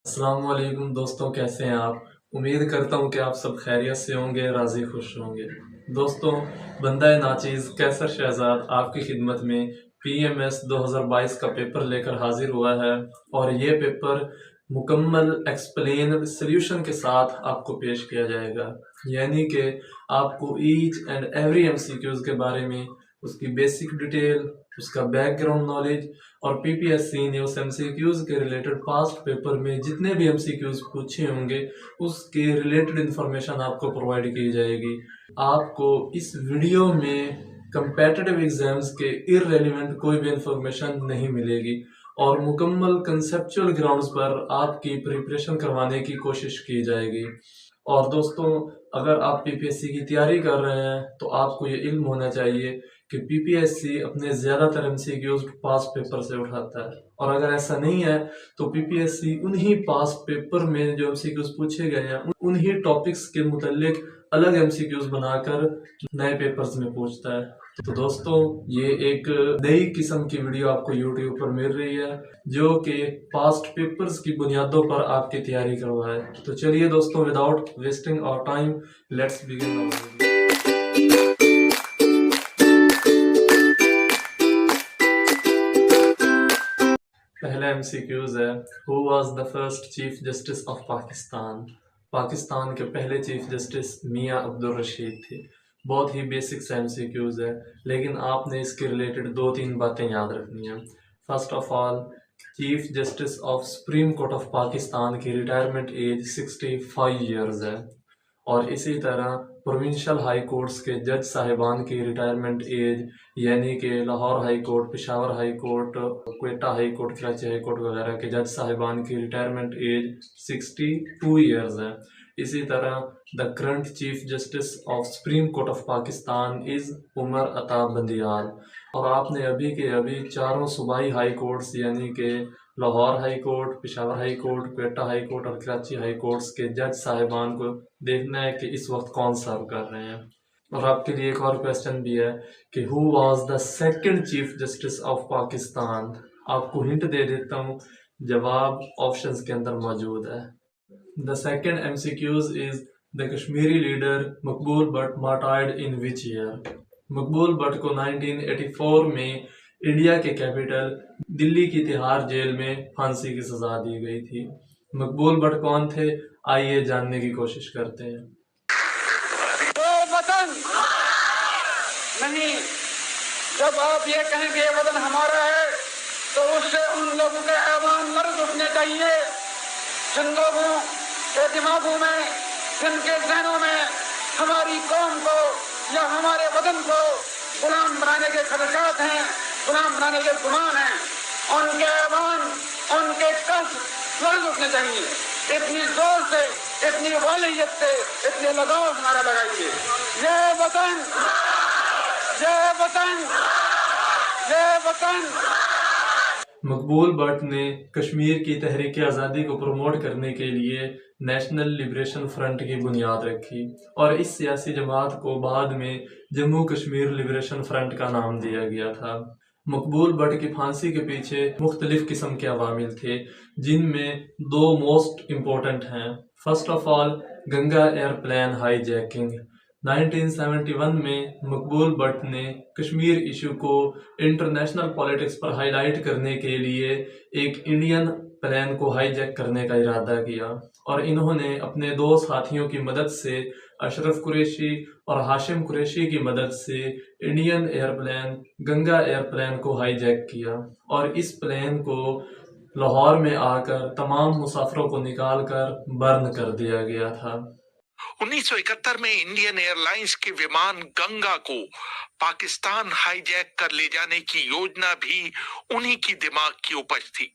السلام علیکم دوستوں، کیسے ہیں آپ؟ امید کرتا ہوں کہ آپ سب خیریت سے ہوں گے، راضی خوش ہوں گے۔ دوستوں، بندہ ناچیز کیسر شہزاد آپ کی خدمت میں PMS 2022 کا پیپر لے کر حاضر ہوا ہے، اور یہ پیپر مکمل ایکسپلین سلیوشن کے ساتھ آپ کو پیش کیا جائے گا، یعنی کہ آپ کو ایچ اینڈ ایوری MCQs کے بارے میں اس کی بیسک ڈیٹیل، اس کا بیک گراؤنڈ نالج، اور PPSC نے اس MCQs کے ریلیٹڈ پاسٹ پیپر میں جتنے بھی MCQs پوچھے ہوں گے اس کے ریلیٹڈ انفارمیشن آپ کو پرووائڈ کی جائے گی۔ آپ کو اس ویڈیو میں کمپیٹیٹیو ایگزامز کے ارریلیونٹ کوئی بھی انفارمیشن نہیں ملے گی، اور مکمل کنسیپچول گراؤنڈز پر آپ کی پریپریشن کروانے کی کوشش کی جائے گی۔ اور دوستوں، اگر آپ PPSC کی تیاری کر رہے ہیں تو آپ کو یہ علم ہونا چاہیے کہ PPSC اپنے زیادہ تر MCQs پاس پیپر سے اٹھاتا ہے، اور اگر ایسا نہیں ہے تو PPSC انہی پاس پیپر میں جو MCQs پوچھے گئے ہیں انہی ٹاپکس کے متعلق الگ MCQs بنا کر نئے پیپرز میں پوچھتا ہے۔ تو دوستوں، یہ ایک نئی قسم کی ویڈیو آپ کو YouTube پر مل رہی ہے جو کہ پاسٹ پیپرز کی بنیادوں پر آپ کی تیاری کروائے۔ تو چلیے دوستوں، وداؤٹ ویسٹنگ اور time, let's begin our video۔ پہلا MCQs ہے، Who was the first chief justice of Pakistan? Pakistan کے پہلے چیف جسٹس میاں عبدالرشید تھے۔ بہت ہی بیسک سے MCQs ہے، لیکن آپ نے اس کے ریلیٹڈ 2-3 باتیں یاد رکھنی ہیں۔ First of all, chief justice of supreme court of Pakistan کی ریٹائرمنٹ ایج 65 ایئرز ہے، اور اسی طرح پروونشل ہائی کورٹس کے جج صاحبان کی ریٹائرمنٹ ایج، یعنی کہ Lahore high court, Peshawar high court, Quetta high court, Karachi high court وغیرہ کے جج صاحبان کی ریٹائرمنٹ ایج 62 ایئرز ہے۔ اسی طرح the current chief justice of supreme court of Pakistan is Umar Ata Bandial, اور آپ نے ابھی کے ابھی چاروں صوبائی ہائی کورٹس یعنی کہ Lahore high court, Peshawar high court, Quetta high court اور کراچی ہائی کورٹس کے جج صاحبان کو دیکھنا ہے کہ اس وقت کون سرو کر رہے ہیں۔ اور آپ کے لیے ایک اور کویسچن بھی ہے کہ who was the second chief justice of Pakistan? آپ کو ہنٹ دے دیتا ہوں، جواب آپشنز کے اندر موجود ہے۔ The second MCQs is the Kashmiri leader Maqbool Bhat martyred in which year? Maqbool Bhat کو 1984 میں انڈیا کے کیپٹل دلی کی تہاڑ جیل میں پھانسی کی سزا دی گئی تھی۔ مقبول بٹ کون تھے؟ آئیے جاننے کی کوشش کرتے ہیں۔ تو وطن نہیں، جب آپ یہ کہیں کہ یہ وطن ہمارا ہے تو اس سے ان لوگوں کے ایوان لرز اٹھنے چاہیے جن لوگوں کے دماغوں میں، جن کے ذہنوں میں ہماری قوم کو یا ہمارے وطن کو غلام بنانے کے خدشات ہیں، غلام بنانے کے گمان ہیں، ان کے ایوان، ان کے قصد لرز اٹھنے چاہیے۔ اتنی زور سے، اتنی والیت سے، اتنے لگاؤ سے نعرہ لگائیے، یہ وطن، یہ وطن، یہ وطن۔ مقبول بٹ نے کشمیر کی تحریک آزادی کو پروموٹ کرنے کے لیے نیشنل لبریشن فرنٹ کی بنیاد رکھی، اور اس سیاسی جماعت کو بعد میں جموں کشمیر لبریشن فرنٹ کا نام دیا گیا تھا۔ مقبول بٹ کی پھانسی کے پیچھے مختلف قسم کے عوامل تھے، جن میں 2 موسٹ امپورٹنٹ ہیں۔ First of all, Ganga airplane hijacking. 1971 میں مقبول بٹ نے کشمیر ایشو کو انٹرنیشنل پولیٹکس پر ہائی لائٹ کرنے کے لیے ایک انڈین پلین کو ہائی جیک کرنے کا ارادہ کیا، اور انہوں نے اپنے 2 ساتھیوں کی مدد سے، اشرف قریشی اور ہاشم قریشی کی مدد سے، Indian airplane Ganga airplane کو ہائی جیک کیا، اور اس پلین کو لاہور میں آ کر تمام مسافروں کو نکال کر برن کر دیا گیا تھا۔ 1971 میں انڈین ایئر لائنز کے ومان گنگا کو پاکستان ہائی جیک کر لے جانے کی یوجنا بھی انہی کی دماغ کی اپج تھی۔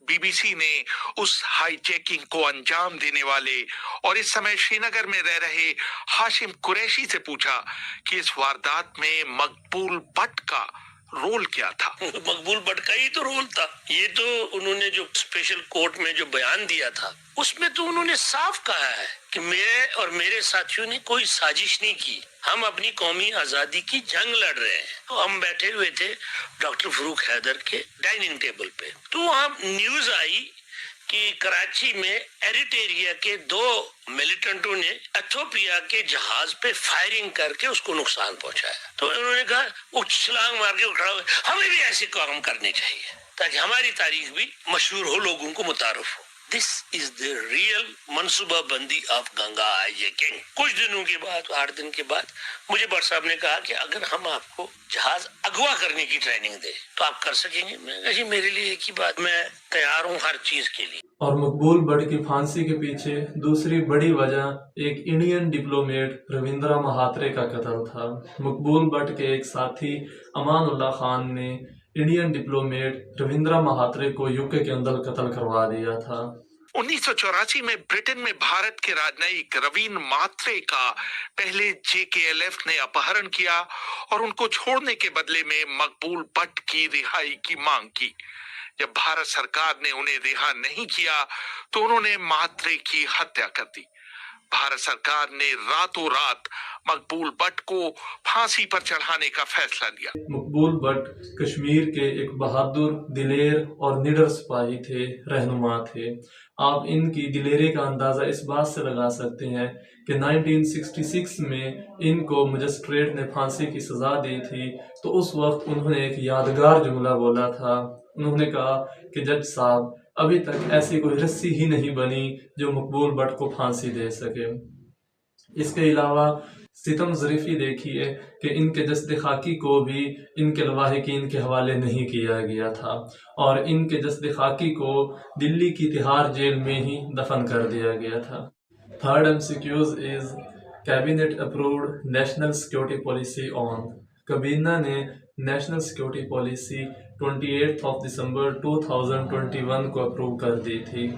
BBC نے اس ہائی جیکنگ کو انجام دینے والے اور اس سمے شری نگر میں رہ رہے ہاشم قریشی سے پوچھا کہ اس واردات میں مقبول بٹ کا رول کیا تھا۔ مقبول بٹ کا ہی تو رول تھا۔ یہ تو انہوں نے جو اسپیشل کورٹ میں جو بیان دیا تھا اس میں تو انہوں نے صاف کہا ہے کہ میں اور میرے ساتھیوں نے کوئی سازش نہیں کی، ہم اپنی قومی آزادی کی جنگ لڑ رہے ہیں۔ تو ہم بیٹھے ہوئے تھے ڈاکٹر فروخ حیدر کے ڈائننگ ٹیبل پہ، تو وہاں نیوز آئی کہ کراچی میں ایریٹیریا کے 2 ملیٹنٹوں نے ایتھوپیا کے جہاز پہ فائرنگ کر کے اس کو نقصان پہنچایا. تو انہوں نے کہا وہ چھلانگ مار کے کھڑا ہوئے ہمیں بھی ایسے کام کرنے چاہیے تاکہ ہماری تاریخ بھی مشہور ہو, لوگوں کو متعارف ہو. دس از دا ریئل منصوبہ بندی آف گنگا ہائیجیکنگ. کچھ دنوں کے بعد 8 دن کے بعد مجھے بٹ صاحب نے کہا کہ اگر ہم آپ کو جہاز اغوا کرنے کی ٹریننگ دیں تو آپ کر سکیں گے. میں کہا جی میرے لیے ایک ہی بات, میں تیار ہوں ہر چیز کے لیے. اور مقبول بٹ کی پھانسی کے پیچھے دوسری بڑی وجہ ایک انڈین ڈپلومیٹ رویندرا مہاترے کا قتل تھا. مقبول بٹ کے ایک ساتھی امان اللہ خان نے انڈین ڈپلومیٹ رویندرا مہاترے کو یوکے کے اندر قتل کروا دیا تھا. 1984 میں برٹن میں بھارت کے راجنیک روین مہاترے کا پہلے JKLF نے اپہرن کیا اور ان کو چھوڑنے کے بدلے میں مقبول بٹ کی رہائی کی مانگ کی. جب بھارت سرکار نے انہیں رہا نہیں کیا تو انہوں نے مہاترے کی ہتیا کر دی. بھارت سرکار نے راتوں رات مقبول بٹ کو پھانسی پر چڑھانے کا فیصلہ لیا. مقبول بٹ کشمیر کے ایک بہادر، دلیر اور نڈر سپاہی تھے، رہنما تھے. آپ ان کی دلیری کا اندازہ اس بات سے لگا سکتے ہیں کہ 1966 میں ان کو مجسٹریٹ نے پھانسی کی سزا دی تھی تو اس وقت انہوں نے ایک یادگار جملہ بولا تھا. انہوں نے کہا کہ جج صاحب ابھی تک ایسی کوئی رسی ہی نہیں بنی جو مقبول بٹ کو پھانسی دے سکے. اس کے علاوہ ستم ظریفی دیکھیے کہ ان کے جسد خاکی کو بھی ان کے لواحقین کے حوالے نہیں کیا گیا تھا اور ان کے جسد خاکی کو دلی کی تہاڑ جیل میں ہی دفن کر دیا گیا تھا. Third MCQs is cabinet approved national security policy on. کابینہ نے نیشنل سیکورٹی پالیسی 28 دسمبر 2021 کو اپروو کر دی تھی.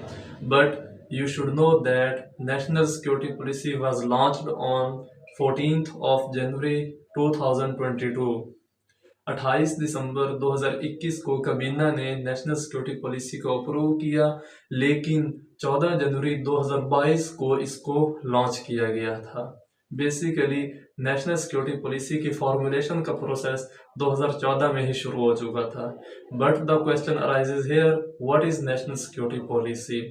But you should know that national security policy was launched on 14th of January 2022. 28 دسمبر 2021 کو کابینہ نے نیشنل سیکورٹی پالیسی کو اپروو کیا لیکن 14 جنوری 2022 کو اس کو لانچ کیا گیا تھا. بیسیکلی نیشنل سیکورٹی پالیسی کی فارمولیشن کا پروسیس 2014 میں ہی شروع ہو چکا تھا. But the question arises here, what is national security policy?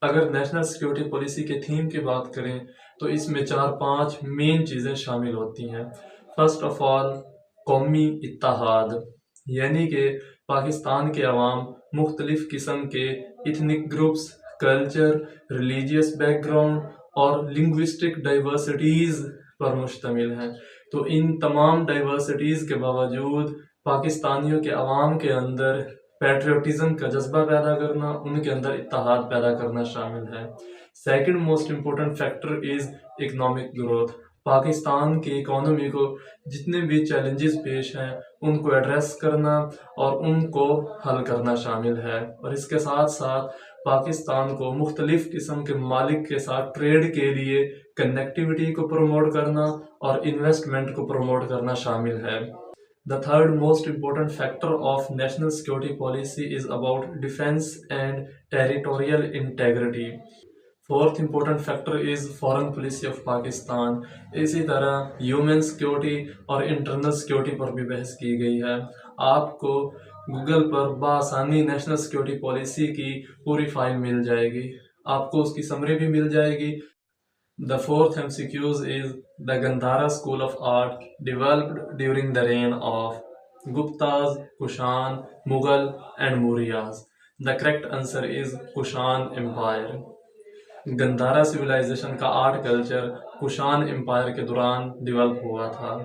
اگر نیشنل سیکورٹی پالیسی کے تھیم کی بات کریں تو اس میں 4-5 مین چیزیں شامل ہوتی ہیں. فرسٹ آف آل قومی اتحاد، یعنی کہ پاکستان کے عوام مختلف قسم کے ethnic groups, culture, religious back ground اور لنگوسٹک ڈائیورسٹیز پر مشتمل ہیں. تو ان تمام ڈائیورسٹیز کے باوجود پاکستانیوں کے عوام کے اندر پیٹریوٹزم کا جذبہ پیدا کرنا، ان کے اندر اتحاد پیدا کرنا شامل ہے. Second most important factor is economic growth. Pakistan کی اکانومی کو جتنے بھی چیلنجز پیش ہیں ان کو ایڈریس کرنا اور ان کو حل کرنا شامل ہے. اور اس کے ساتھ ساتھ پاکستان کو مختلف قسم کے ممالک کے ساتھ ٹریڈ کے لیے کنیکٹیوٹی کو پروموٹ کرنا اور انویسٹمنٹ کو پروموٹ کرنا شامل ہے. The third most important factor of national security policy is about defense and territorial integrity. Fourth important factor is foreign policy of Pakistan. اسی طرح human security اور internal security پر بھی بحث کی گئی ہے. آپ کو گوگل پر بآسانی نیشنل سیکورٹی پالیسی کی پوری فائل مل جائے گی، آپ کو اس کی سمری بھی مل جائے گی. The fourth MCQs is the Gandhara school of art developed during the reign of Guptas, Kushan, Mughal and Mauryas. The correct answer is Kushan Empire. Gandhara civilization کا آرٹ کلچر کشان امپائر کے دوران ڈیولپ ہوا تھا.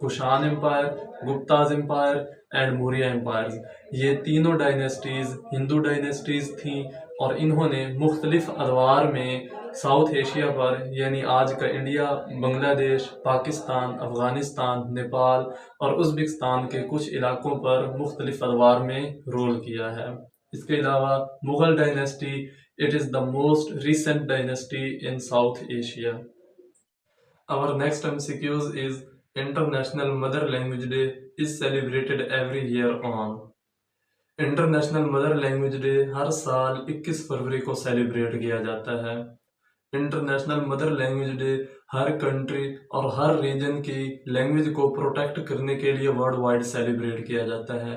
Kushan empire, Guptas empire and Maurya empires, یہ تینوں dynasties ہندو dynasties تھیں اور انہوں نے مختلف ادوار میں ساؤتھ ایشیا پر، یعنی آج کا انڈیا، بنگلہ دیش، پاکستان، افغانستان، نیپال اور ازبکستان کے کچھ علاقوں پر مختلف ادوار میں رول کیا ہے. اس کے علاوہ Mughal dynasty it is the most recent dynasty in South Asia. Our next MCQs is International Mother Language Day is celebrated every year on. International Mother Language Day ہر سال 21 فروری کو سیلیبریٹ کیا جاتا ہے. انٹرنیشنل مدر لینگویج ڈے ہر country اور ہر region کی language کو protect کرنے کے لیے ورلڈ وائڈ سیلیبریٹ کیا جاتا ہے.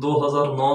2009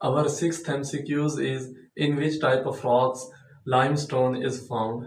Our sixth MCQs is in which type of rocks limestone is found.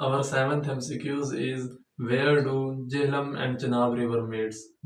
Our seventh MCQs is where do Jhelum and Chenab river meets?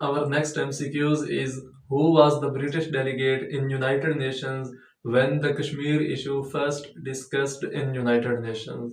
Our next MCQs is who was the British delegate in United Nations when the Kashmir issue first discussed in United Nations?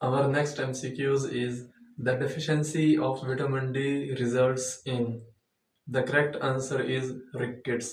Our next MCQs is the deficiency of vitamin D results in. The correct answer is rickets.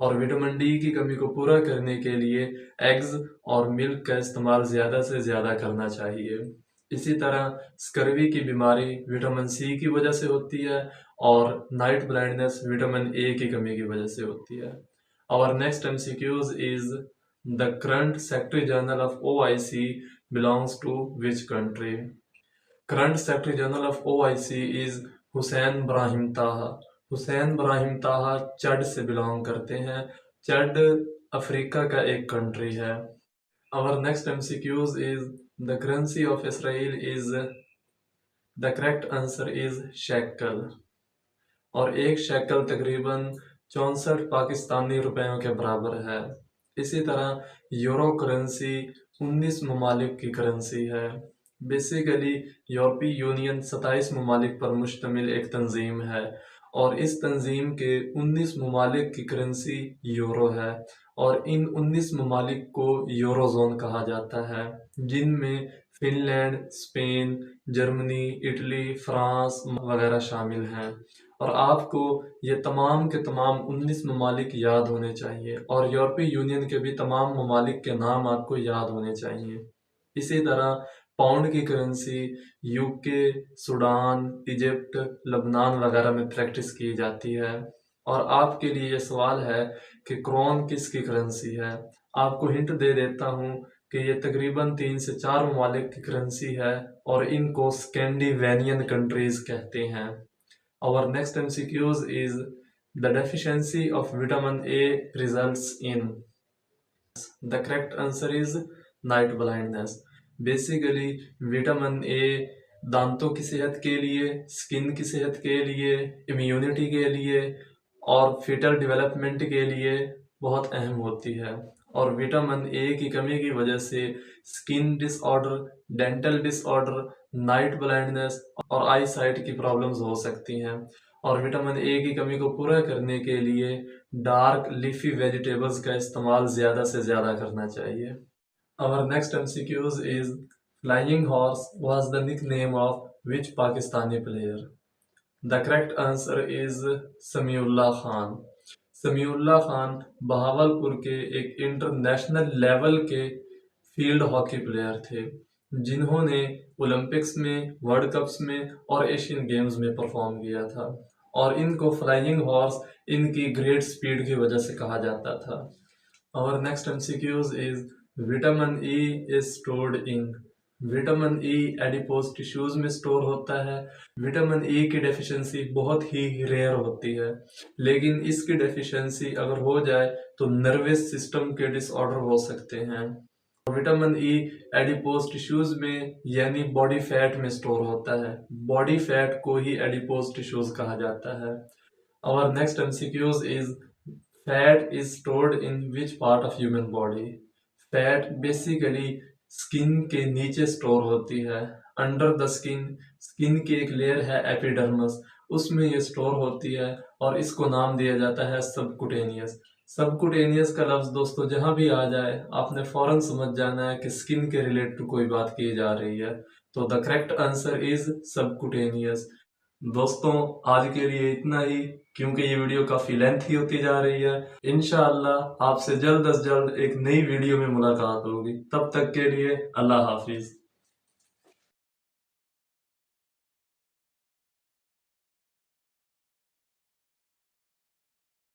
اور vitamin D کی کمی کو پورا کرنے کے لیے eggs اور ملک کا استعمال زیادہ سے زیادہ کرنا چاہیے۔ اسی طرح اسکروی کی بیماری وٹامن سی کی وجہ سے ہوتی ہے اور نائٹ بلائنڈنس وٹامن اے کی کمی کی وجہ سے ہوتی ہے۔ Our next MCQs is the current Secretary General of OIC belongs to which country? Current Secretary General of OIC is حسین براہیم طاہا۔ حسین براہیم طاہا چڈ سے بلانگ کرتے ہیں۔ چڈ افریقہ کا ایک کنٹری ہے۔ Our next MCQs is the currency of Israel is the correct answer is shekel اور ایک shackle تقریباً 64 پاکستانی روپیوں کے برابر ہے۔ اسی طرح یورو کرنسی 19 ممالک کی کرنسی ہے۔ بیسیکلی یورپی یونین 27 ممالک پر مشتمل ایک تنظیم ہے اور اس تنظیم کے 19 ممالک کی کرنسی یورو ہے اور ان 19 ممالک کو یورو زون کہا جاتا ہے، جن میں Finland, Spain, Germany, Italy, France وغیرہ شامل ہیں۔ اور آپ کو یہ تمام کے تمام 19 ممالک یاد ہونے چاہیے اور یورپی یونین کے بھی تمام ممالک کے نام آپ کو یاد ہونے چاہیے۔ اسی طرح پاؤنڈ کی کرنسی یو کے، سوڈان، ایجپٹ، لبنان وغیرہ میں پریکٹس کی جاتی ہے۔ اور آپ کے لیے یہ سوال ہے کہ کرون کس کی کرنسی ہے؟ آپ کو ہنٹ دے دیتا ہوں کہ یہ تقریباً 3 سے 4 ممالک کی کرنسی ہے اور ان کو اسکینڈیوینین کنٹریز کہتے ہیں۔ Our next MCQs is the deficiency of vitamin A results in. The correct answer is night blindness. Basically vitamin A دانتوں کی صحت کے لیے، سکن کی صحت کے لیے، امیونٹی کے لیے اور فیٹل ڈیولپمنٹ کے لیے بہت اہم ہوتی ہے، اور وٹامن اے کی کمی کی وجہ سے سکن ڈس آرڈر، ڈینٹل ڈس آرڈر، نائٹ بلائنڈنس اور آئی سائٹ کی پرابلمز ہو سکتی ہیں۔ اور وٹامن اے کی کمی کو پورا کرنے کے لیے ڈارک لیفی ویجیٹیبلز کا استعمال زیادہ سے زیادہ کرنا چاہیے۔ Our next MCQs is Flying Horse was the nickname of which Pakistani player? The correct answer is سمیع اللہ خان۔ سمیع اللہ خان بہاولپور کے ایک انٹرنیشنل لیول کے فیلڈ ہاکی پلیئر تھے، جنہوں نے اولمپکس میں، ورلڈ کپس میں اور ایشین گیمز میں پرفارم کیا تھا، اور ان کو فلائنگ ہارس ان کی گریٹ سپیڈ کی وجہ سے کہا جاتا تھا۔ Our next MCQs is vitamin E is stored in. Vitamin E adipose tissues میں سٹور ہوتا ہے۔ وٹامن ای کی ڈیفیشنسی بہت ہی ریئر ہوتی ہے، لیکن اس کی ڈیفیشنسی اگر ہو جائے تو نروس سسٹم کے ڈس آرڈر ہو سکتے ہیں۔ وٹامن ای ایڈیپوز ٹیشوز میں یعنی باڈی فیٹ میں سٹور ہوتا ہے، باڈی فیٹ کو ہی ایڈیپوز ٹیشوز کہا جاتا ہے۔ Our next MCQs is fat is stored in which part of human body? Fat basically skin کے نیچے سٹور ہوتی ہے، انڈر دا سکن کی ایک لیئر ہے ایپیڈرمس، اس میں یہ سٹور ہوتی ہے اور اس کو نام دیا جاتا ہے سبکوٹینیس۔ سبکوٹینیس کا لفظ دوستو جہاں بھی آ جائے آپ نے فوراً سمجھ جانا ہے کہ سکن کے ریلیٹڈ کوئی بات کی جا رہی ہے، تو دا کریکٹ آنسر از سبکوٹینیس۔ دوستوں آج کے لیے اتنا ہی، کیونکہ یہ ویڈیو کافی لینتھ ہی ہوتی جا رہی ہے۔ انشاءاللہ آپ سے جلد از جلد ایک نئی ویڈیو میں ملاقات ہوگی، تب تک کے لیے اللہ حافظ۔